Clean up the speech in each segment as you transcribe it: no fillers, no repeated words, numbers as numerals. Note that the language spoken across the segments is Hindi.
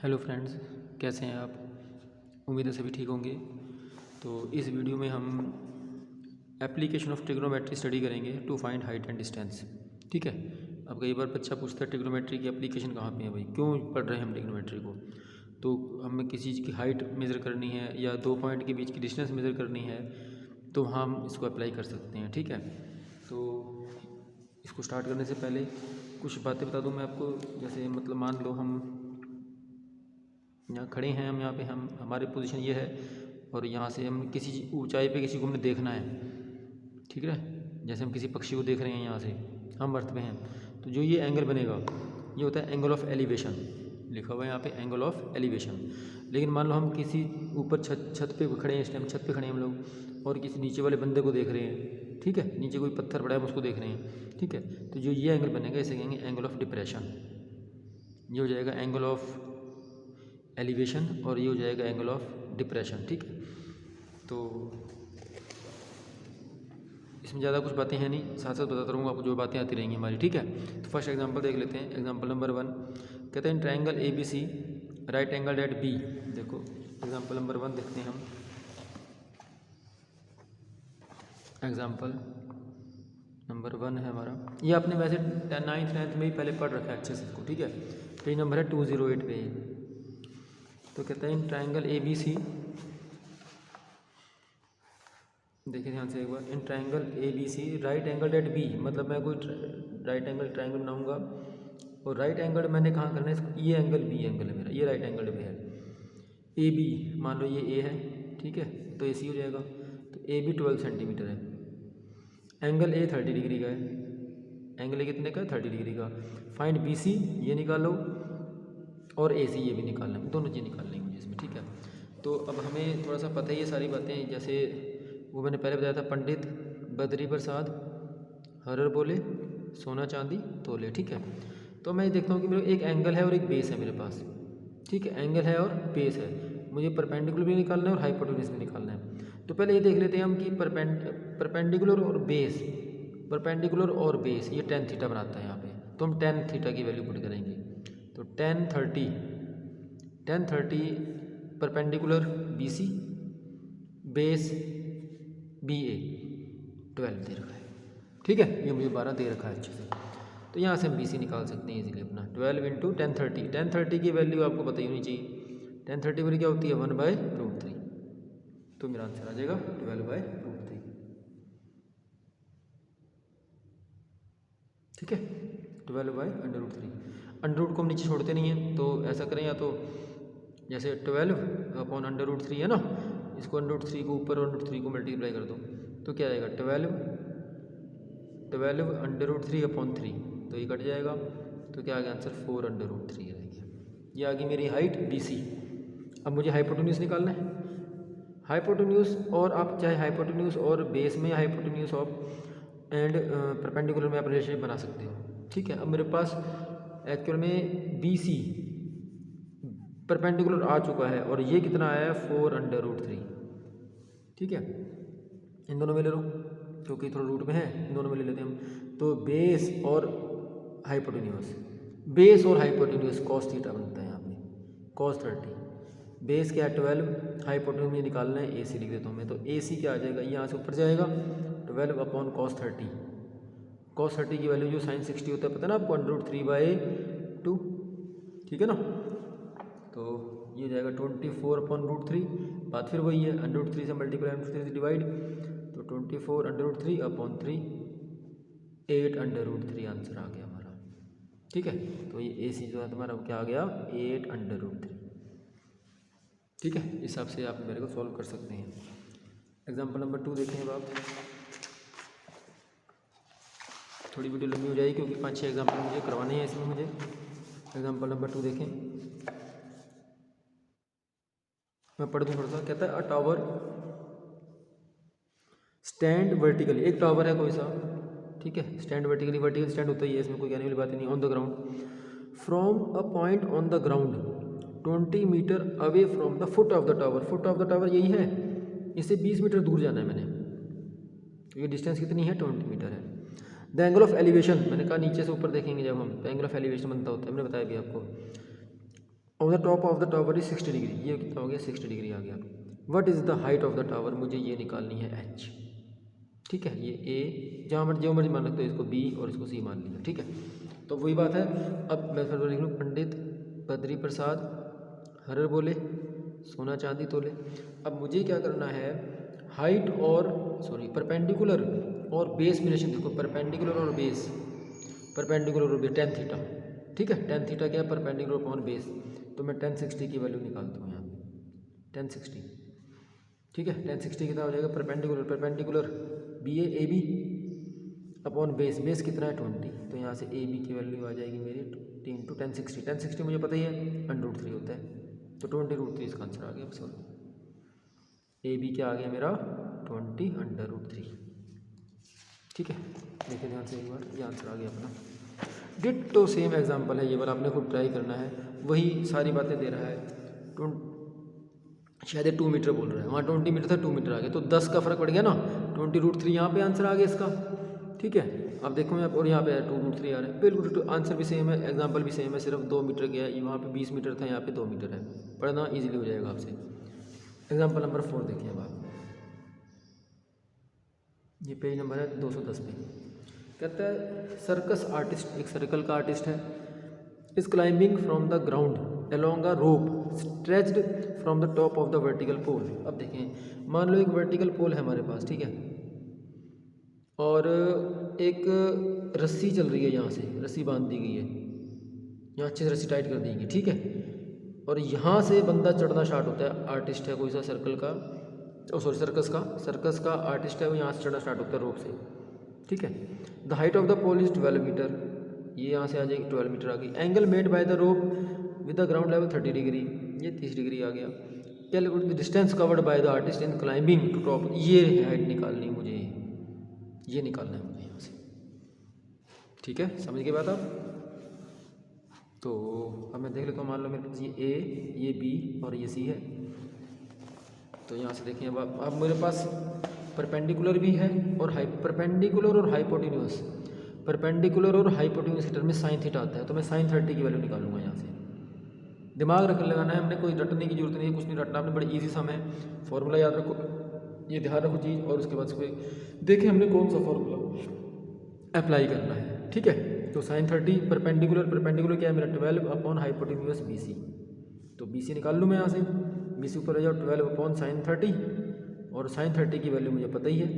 हेलो फ्रेंड्स, कैसे हैं आप? उम्मीद है सभी ठीक होंगे। तो इस वीडियो में हम एप्लीकेशन ऑफ ट्रिग्नोमेट्री स्टडी करेंगे to find height and distance. ठीक है। अब कई बार बच्चा पूछता है ट्रिग्नोमेट्री की एप्लीकेशन कहाँ पे है भाई, क्यों पढ़ रहे हैं हम ट्रिग्नोमेट्री को। तो हमें किसी चीज़ की हाइट मेज़र करनी है या दो पॉइंट के बीच की डिस्टेंस मेज़र करनी है तो हम इसको अप्लाई कर सकते हैं। ठीक है। तो इसको स्टार्ट करने से पहले कुछ बातें बता दूँ मैं आपको। जैसे मतलब मान लो हम यहाँ खड़े हैं, हम यहाँ पे हम हमारी पोजीशन ये है और यहाँ से हम किसी ऊंचाई पे किसी को हमने देखना है। ठीक है। जैसे हम किसी पक्षी को देख रहे हैं यहाँ से, हम अर्थ पे हैं, तो जो ये एंगल बनेगा ये होता है एंगल ऑफ एलिवेशन। लिखा हुआ है यहाँ पे एंगल ऑफ एलिवेशन। लेकिन मान लो हम किसी ऊपर छत पे खड़े हैं, इस टाइम छत पे खड़े हैं हम लोग और किसी नीचे वाले बंदे को देख रहे हैं। ठीक है। नीचे कोई पत्थर पड़ा है हम उसको देख रहे हैं। ठीक है। तो जो ये एंगल बनेगा इसे कहेंगे एंगल ऑफ डिप्रेशन। ये हो जाएगा एंगल ऑफ एलिवेशन और ये हो जाएगा एंगल ऑफ डिप्रेशन। ठीक है। तो इसमें ज़्यादा कुछ बातें हैं नहीं, साथ साथ बताता रहूँगा आपको, जो बातें आती रहेंगी हमारी। ठीक है। तो फर्स्ट एग्जांपल देख लेते हैं। एग्जांपल नंबर 1 कहते हैं triangle A B C right angle at B. देखो एग्जांपल नंबर 1 देखते हैं हम। एग्जांपल नंबर 1 है हमारा, ये आपने वैसे 9th 10th में ही पहले पढ़ रखा है अच्छे से इसको। ठीक है। पेज नंबर है 208 पे। तो कहते हैं इन ट्रायंगल ए बी सी, देखिए ध्यान से एक बार, in triangle A B C right angle at B, मतलब मैं कोई राइट एंगल ट्रायंगल बनाऊंगा और राइट एंगल मैंने कहाँ करना है, ये एंगल बी एंगल है मेरा, ये राइट एंगल पे है। ए बी मान लो ये ए है, ठीक है, तो ए सी हो जाएगा। तो ए बी 12 सेंटीमीटर है। एंगल ए 30 डिग्री का है। एंगल ए कितने का है? 30 डिग्री का। फाइंड बी सी, ये निकालो, और ए सी ये भी निकालना है, दोनों चीज़ निकालनी है मुझे इसमें। ठीक है। तो अब हमें थोड़ा सा पता ही है सारी बातें, जैसे वो मैंने पहले बताया था, पंडित बद्री प्रसाद हरर बोले सोना चांदी तोले। ठीक है। तो मैं देखता हूँ कि मेरा एक एंगल है और एक बेस है मेरे पास। ठीक है। एंगल है और बेस है, मुझे परपेंडिकुलर भी निकालना है और हाइपोटेन्यूज भी निकालना है। तो पहले ये देख लेते हैं हम कि परपेंडिकुलर और बेस, परपेंडिकुलर और बेस ये tan थीटा बनाता है यहाँ पे, तो हम tan थीटा की वैल्यू पुट करेंगे। तो tan 30 perpendicular B C, base B A 12 दे रखा है। ठीक है। ये मुझे 12 दे रखा है अच्छे से। तो यहाँ से हम बी सी निकाल सकते हैं इजीली अपना। 12 इंटू tan 30 की वैल्यू आपको पता ही होनी चाहिए। tan 30 वैल्यू क्या होती है? 1/√3। तो मेरा आंसर आ जाएगा 12/√3। ठीक है। 12/√3। अंडर को हम नीचे छोड़ते नहीं हैं, तो ऐसा करें, या तो जैसे 12/√3 है ना, इसको √3 को ऊपर और √3 को मल्टीप्लाई कर दो, तो क्या आएगा? 12/√3/3, तो ये कट जाएगा। तो क्या आ गया आंसर? 4/√3 आ गया। ये आ गई मेरी हाइट बी सी। अब मुझे हाइपोटेन्यूज निकालना है। हाइपोटेन्यूज, और आप चाहे हाइपोटेन्यूज और बेस में हाइपोटेन्यूज ऑफ एंड परपेंडिकुलर में आप रिलेशनशिप बना सकते हो। ठीक है। अब मेरे पास एक्चुअल में बी सी परपेंडिकुलर आ चुका है और ये कितना आया है? 4/√3। ठीक है। इन दोनों में ले लो क्योंकि थोड़ा रूट में है, इन दोनों में ले लेते हैं हम। तो बेस और हाइपोटेन्यूज, बेस और हाइपोटेन्यूज cos थीटा बनता है यहाँ पे, cos 30। बेस क्या है? 12, हाइपोटेन्यूज निकालना है, ए सी लिख देता हूँ मैं। तो ए सी क्या आ जाएगा? यहाँ से ऊपर जाएगा 12/cos 30। cos 30 की वैल्यू जो sin 60 होता है, पता है ना आपको, √3/2। ठीक है ना। तो ये जाएगा 24/√3। बात फिर वही है, √3 से मल्टीप्लाई, √3 से डिवाइड, तो 24/√3/3, 8/√3 आंसर आ गया हमारा। ठीक है। तो ये ए सी जो है तुम्हारा क्या आ गया? 8/√3। ठीक है। इस हिसाब से आप मेरे को सॉल्व कर सकते हैं। एग्जाम्पल नंबर 2 देखें अब आप। थोड़ी वीडियो लंबी हो जाएगी क्योंकि 5-6 एग्जाम्पल मुझे करवाने हैं इसमें मुझे। एग्जाम्पल नंबर 2 देखें, मैं पढ़ दूँ थोड़ा सा। कहता है अ टावर स्टैंड वर्टिकली, एक टावर है कोई सा, ठीक है, स्टैंड वर्टिकली, वर्टिकल स्टैंड होता ही है, इसमें कोई कहने वाली बात नहीं। On the ground from a point on the ground 20 metre away from the foot of the tower. Foot of the tower यही है, इससे 20 मीटर दूर जाना है मैंने। तो ये डिस्टेंस कितनी है? 20 मीटर है। द एंगल ऑफ एलिवेशन, मैंने कहा नीचे से ऊपर देखेंगे जब हम, तो एंगल ऑफ एलिवेशन बनता होता है, मैंने बताया भी आपको। Of the top of the tower is 60 degree, ये कितना हो गया 60 डिग्री आ गया। What is the height of the tower, मुझे ये निकालनी है h। ठीक है, ये a जहाँ मर्जी जो मर्जी मान सकते हो, इसको b और इसको c मान लिया। ठीक है, तो वही बात है। अब मैं फिर लिख लूँ, पंडित बद्री प्रसाद हरर बोले सोना चांदी तोले। अब मुझे क्या करना है, हाइट और परपेंडिकुलर और बेस में रिलेशन देखो, परपेंडिकुलर और बेस, परपेंडिकुलर और बेस टेन थीटा। ठीक है, टेन थीटा क्या है, परपेंडिकुलर अपॉन बेस। तो मैं 1060 की वैल्यू निकालता हूँ यहाँ पे 1060। ठीक है, 1060 कितना हो जाएगा, perpendicular, perpendicular B A B upon base, base कितना है 20। तो यहाँ से ए बी की वैल्यू आ जाएगी मेरी 20 इंटू 1060। 1060 मुझे पता ही है √3 होता है, तो 20√3 इसका आंसर आ गया। सॉरी, ए बी क्या आ गया मेरा 20√3। ठीक है, देखिए ध्यान से एक बार, ये आंसर आ गया अपना। डिट्टो सेम एग्जांपल है ये वाला, आपने खुद ट्राई करना है, वही सारी बातें दे रहा है। शायद 2 मीटर बोल रहा है, वहाँ 20 मीटर था 2 मीटर आ गया, तो 10 का फर्क पड़ गया ना, 20√3 यहाँ पे आंसर आ गया इसका। ठीक है, अब देखो मैं, और यहाँ पे 2√3 आ रहा है, बिल्कुल आंसर भी सेम है, एग्जाम्पल भी सेम है, सिर्फ 2 मीटर गया है, वहाँ पे 20 मीटर था, यहाँ पे 2 मीटर है। पढ़ना ईजिली हो जाएगा आपसे। एग्जाम्पल नंबर 4 देखिए अब आप, ये पेज नंबर है 210 पे। कहता है सर्कस आर्टिस्ट, एक सर्कल का आर्टिस्ट है, is climbing from the ground along a rope stretched from the top of the vertical pole. अब देखें, मान लो एक वर्टिकल पोल है हमारे पास, ठीक है, और एक रस्सी चल रही है, यहाँ से रस्सी बांध दी गई है, यहाँ अच्छे से रस्सी टाइट कर दी गई। ठीक है, और यहाँ से बंदा चढ़ना स्टार्ट होता है, आर्टिस्ट है कोई सा सर्कल का, सर्कस का आर्टिस्ट है, वो यहाँ से चढ़ना स्टार्ट होता है रोप से। ठीक है, the height of the pole is 12 metre, ये यहाँ से आ जाएगी 12 मीटर आ गई। Angle made by the rope with the ground level 30 degree, ये 30 डिग्री आ गया। Calculate the distance covered by the artist in climbing to top, ये हाइट निकालनी है मुझे, ये निकालना है मुझे यहाँ से। ठीक है, समझ गए बात आप। तो अब मैं देख लेता हूँ, मान लो मेरे पास ये ए, ये बी और ये सी है। तो यहाँ से देखिए, अब मेरे पास परपेंडिकुलर भी है और परपेंडिकुलर और हाइपोटेन्यूस, परपेंडिकुलर और हाइपोटेन्यूस के टर्म में साइन थीटा आता है, तो मैं साइन 30 की वैल्यू निकालूंगा यहाँ से। दिमाग रख लगाना है हमने, कोई रटने की जरूरत नहीं है, कुछ नहीं रटना आपने, बड़ी इजी सम है। फॉर्मूला याद रखो, ये ध्यान रखो चीज़, और उसके बाद कोई देखें हमने कौन सा फॉर्मूला अप्लाई करना है। ठीक है, तो साइन 30 परपेंडिकुलर, परपेंडिकुलर क्या है मेरा 12 अपॉन हाइपोटेन्यूस BC, तो BC निकाल लूँ मैं यहाँ से, BC ऊपर आ जाओ 12 अपॉन साइन 30, और साइन 30 की वैल्यू मुझे पता ही है,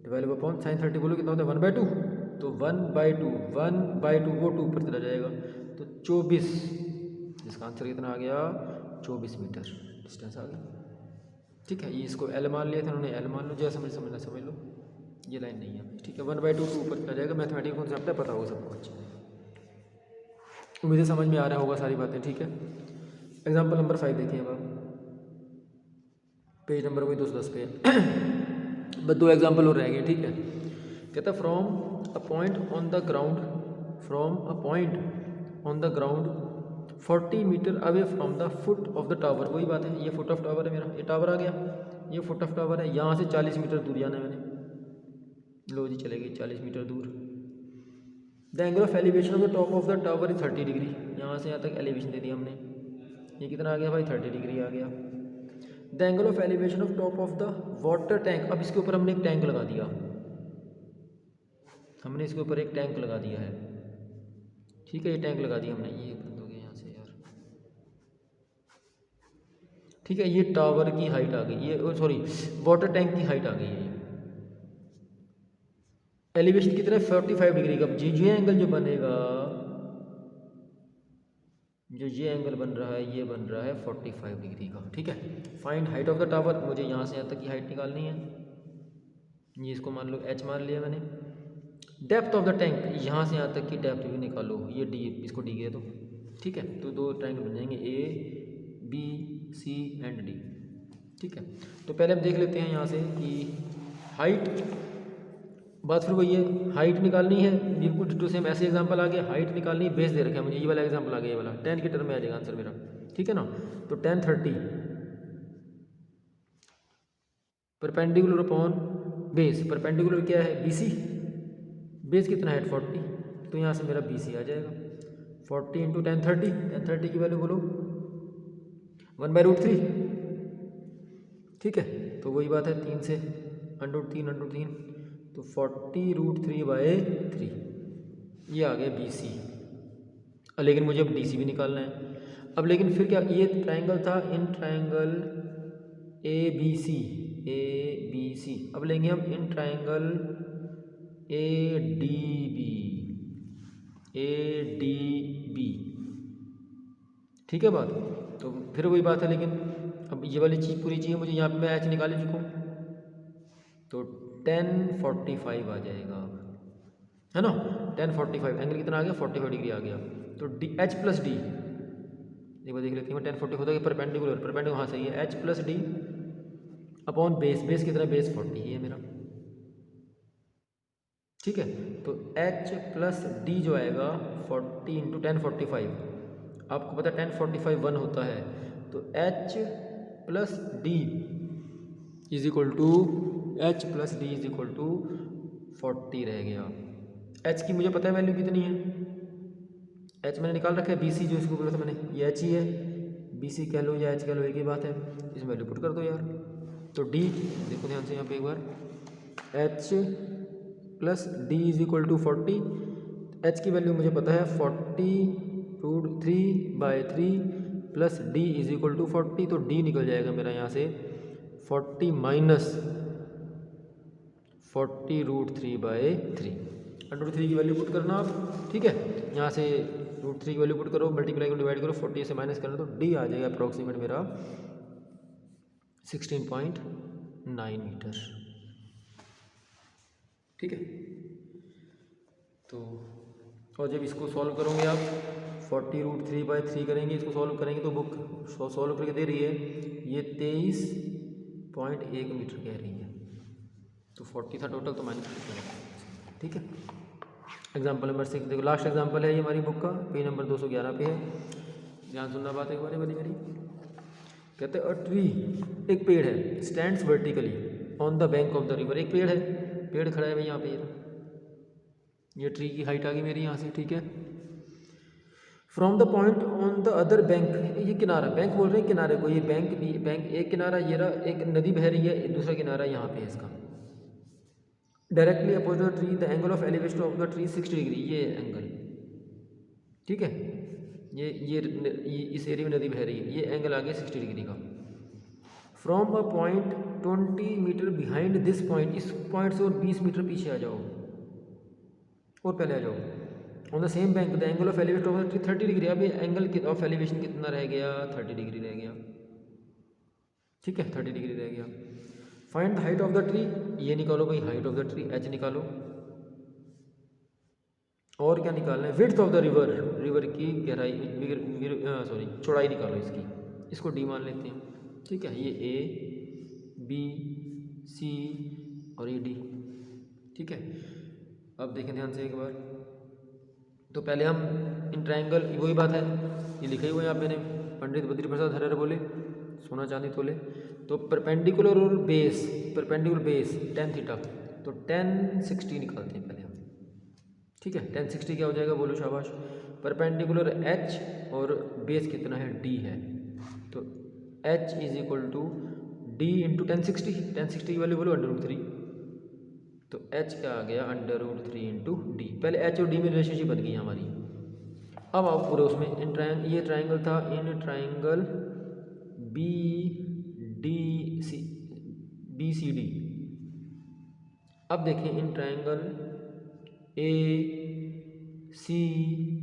12 अपॉन साइन 30 बोलो कितना होता है 1/2, तो 1/2 वो 2 ऊपर चला जाएगा, तो 24, इसका आंसर कितना आ गया 24 मीटर डिस्टेंस आ गया। ठीक है, ये इसको L मान लिया था उन्होंने, L मान लो, जैसा समझना समझ लो, ये लाइन नहीं है। ठीक है, 1/2 ऊपर चला जाएगा, मैथमेटिकल कॉन्सेप्ट है, पता होगा सब कुछ, मुझे समझ में आ रहा होगा सारी बातें। ठीक है, एग्जाम्पल नंबर 5 देखिए अब आप, पेज नंबर वही 210 पे बस 2 एग्जाम्पल और रह गए। ठीक है, कहता from a point on the ground, from a point on the ground 40 metre away from the foot of the tower, वही बात है, ये फुट ऑफ टावर है मेरा, ये टावर आ गया, ये फुट ऑफ टावर है, यहाँ से 40 मीटर दूर जाना है मैंने, लो जी चले गए 40 मीटर दूर। The angle of elevation of the top of the tower is 30 degree, यहाँ से यहाँ तक एलिवेशन दे दिया हमने, ये कितना आ गया भाई 30 डिग्री आ गया। The angle of elevation of top of the water tank, अब इसके ऊपर हमने एक टैंक लगा दिया, हमने इसके ऊपर एक टैंक लगा दिया है। ठीक है, ये टैंक लगा दिया हमने, ये बंद हो गया यहाँ से यार। ठीक है, ये टावर की हाइट आ गई, ये सॉरी वाटर टैंक की हाइट आ गई है। एलिवेशन कितना है 45 डिग्री का, ये एंगल जो बनेगा, जो ये एंगल बन रहा है, ये बन रहा है 45 डिग्री का। ठीक है, find height of the tower, मुझे यहाँ से यहाँ तक की हाइट निकालनी है, ये इसको मान लो h मान लिया मैंने। डेप्थ ऑफ द टैंक, यहाँ से यहाँ तक की डेप्थ भी निकालो, ये d, इसको d दो। ठीक है, तो 2 ट्रायंगल बन जाएंगे A B C and D। ठीक है, तो पहले हम देख लेते हैं यहाँ से कि हाइट, बात फिर वही है, हाइट निकालनी है, बिल्कुल डिटो सेम ऐसे एग्जांपल आ गया, हाइट निकालनी है, बेस दे रखा है मुझे, ये वाला एग्जांपल आ गया, ये वाला 10 के टर्म में आ जाएगा आंसर मेरा। ठीक है ना, तो 10 30 परपेंडिकुलर अपॉन बेस, परपेंडिकुलर क्या है BC, बेस कितना है 40, तो यहाँ से मेरा BC आ जाएगा। 40 इंटू टेन थर्टी की वैल्यू बोलो 1/√3। ठीक है, तो वही बात है 3 से अंडर रूट 3 तो 40√3/3 ये आ गया BC। लेकिन मुझे अब DC भी निकालना है। अब लेकिन फिर क्या, ये ट्राइंगल था इन ट्राइंगल ABC, अब लेंगे हम इन ट्राइंगल ADB। ठीक है बात। तो फिर वही बात है, लेकिन अब ये वाली चीज़ पूरी चाहिए मुझे, यहाँ पे मैं H निकाल ही चुका हूँ तो 1045 आ जाएगा अब, है ना। 1045 एंगल कितना आ गया 45 डिग्री आ गया। तो H प्लस डी, एक बार देख लेते हैं 1040 होता है परपेंडिकुलर हाँ सही है। H plus D upon base कितना, बेस 40 ही है मेरा। ठीक है, तो H प्लस डी जो आएगा 40 इंटू 1045, आपको पता है 1045 1 होता है, तो H plus d is equal to 40 रह गया। H की मुझे पता है वैल्यू कितनी है, H मैंने निकाल रखा है BC, जो इसको बोला था मैंने, ये H ही है, BC कह लो या H कह लो एक ही बात है, इसमें वैल्यू पुट कर दो यार। तो D देखो ध्यान से यहाँ पे एक बार, H plus d is equal to 40, H की वैल्यू मुझे पता है 40√3/3 plus d is equal to 40, तो D निकल जाएगा मेरा यहाँ से 40 माइनस 40√3/3। अंडर√3 की वैल्यू पुट करना आप। ठीक है, यहाँ से √3 की वैल्यू पुट करो, मल्टीप्लाई करो, डिवाइड करो, 40 से माइनस करना, तो D आ जाएगा अप्रॉक्सीमेट मेरा 16.9 मीटर। ठीक है, तो और जब इसको सॉल्व करोगे आप 40√3/3 करेंगे, इसको सॉल्व करेंगे तो बुक सॉल्व करके दे रही है ये 23.1 मीटर कह रही है, तो 40 था टोटल तो माइनस। ठीक है, एग्जाम्पल नंबर 6 देखो, लास्ट एग्जाम्पल है ये हमारी बुक का, पेज नंबर 211 पे है। ध्यान सुनना बात एक बार वाली मेरी। कहते हैं अ ट्री, एक पेड़ है, stands vertically on the bank of the river. एक पेड़ है, पेड़ खड़ा है भाई यहाँ पे, ये ट्री की हाइट आ गई मेरी यहाँ से। ठीक है, from the point on the other bank, ये किनारा, बैंक बोल रहे हैं किनारे को, ये बैंक एक किनारा, ये रहा, एक नदी बह रही है, दूसरा किनारा यहाँ पे है इसका। Directly opposite the tree the angle of elevation of the tree 60 degree, ये एंगल। ठीक है, ये इस एरिया में नदी बह रही है, ये एंगल आ गया 60 डिग्री का। From a point 20 metre behind this point, इस पॉइंट से और 20 मीटर पीछे आ जाओ और पहले आ जाओ। On the same bank the angle of elevation of the tree 30 degree, अब ये एंगल ऑफ एलिवेशन कितना रह गया 30 डिग्री रह गया। ठीक है, 30 डिग्री रह गया। Find the height of the tree, ये निकालो भाई height of the tree, H निकालो। और क्या निकालना है, width of the river, river की गहराई, सॉरी चौड़ाई निकालो इसकी, इसको D मान लेते हैं। ठीक है, ये A B C और ये D। ठीक है, अब देखें ध्यान से एक बार, तो पहले हम इन ट्रायंगल, वही बात है ये लिखा ही हुआ है यहाँ मैंने, पंडित बद्री प्रसाद हरिहर बोले सोना चांदी तोले। तो परपेंडिकुलर और base, perpendicular base tan theta, तो tan 60 निकालते हैं पहले हम। ठीक है, tan 60 क्या हो जाएगा बोलो शाबाश, परपेंडिकुलर H और बेस कितना है D है, तो H is equal to D into tan 60 की वैल्यू बोलो √3, तो H क्या आ गया √3 इंटू D। पहले H और D में रिलेशनशिप बन गई हमारी। अब आप पूरे उसमें इन ये ट्राइंगल था, इन ट्राइंगल BCD। अब देखिए इन ट्राइंगल AC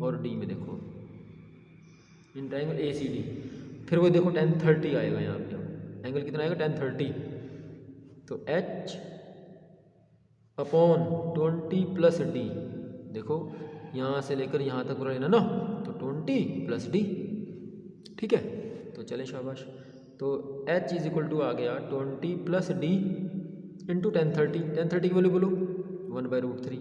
और D में देखो, इन ट्राइंगल ACD, फिर वो देखो tan 30 आएगा यहाँ पे, एंगल कितना आएगा tan 30, तो H अपॉन 20 प्लस D, देखो यहाँ से लेकर यहाँ तक पूरा लेना ना, तो 20 प्लस D। ठीक है, तो चले शाबाश, तो H इज इक्वल टू आ गया 20 प्लस D इंटू tan 30 की वैल्यू बोलो 1/√3।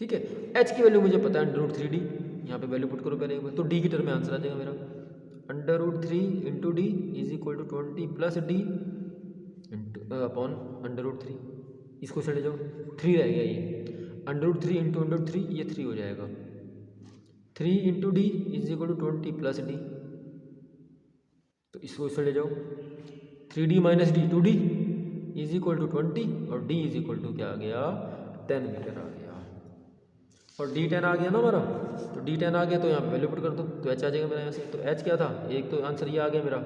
ठीक है, H की वैल्यू मुझे पता है √3D, यहाँ पे वैल्यू पुट करो पहले एक बार, तो D की टर्म में आंसर आ जाएगा मेरा √3 into D is equal to 20 plus D upon √3। इसको चले जाओ 3 रह गया ये। √3 इंटू √3 ये 3 हो जाएगा। 3 into d is equal to 20 plus d, तो इसको इससे ले जाओ। 3d minus d 2d is equal to 20 और d इज इक्वल टू क्या आ गया 10 मीटर आ गया। और d10 आ गया ना हमारा, तो d10 आ गया तो यहाँ पे वैल्यू पुट कर दो तो h आ जाएगा मेरा यहाँ से। तो h क्या था, एक तो आंसर ये आ गया मेरा,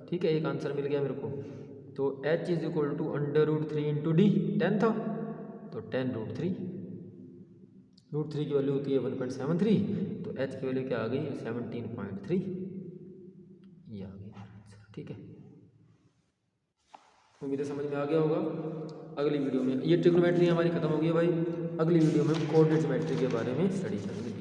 ठीक है, एक आंसर मिल गया मेरे को। तो h is equal to √3 into d 10 था तो 10√3, √3 की वैल्यू होती है 1.73, तो h की वैल्यू क्या आ गई 17.3, ये आ गई आंसर। ठीक है, उम्मीद है समझ में आ गया होगा। अगली वीडियो में ये ट्रिग्नोमेट्री हमारी खत्म हो गई है भाई, अगली वीडियो में हम कोऑर्डिनेट ज्योमेट्री के बारे में स्टडी करेंगे।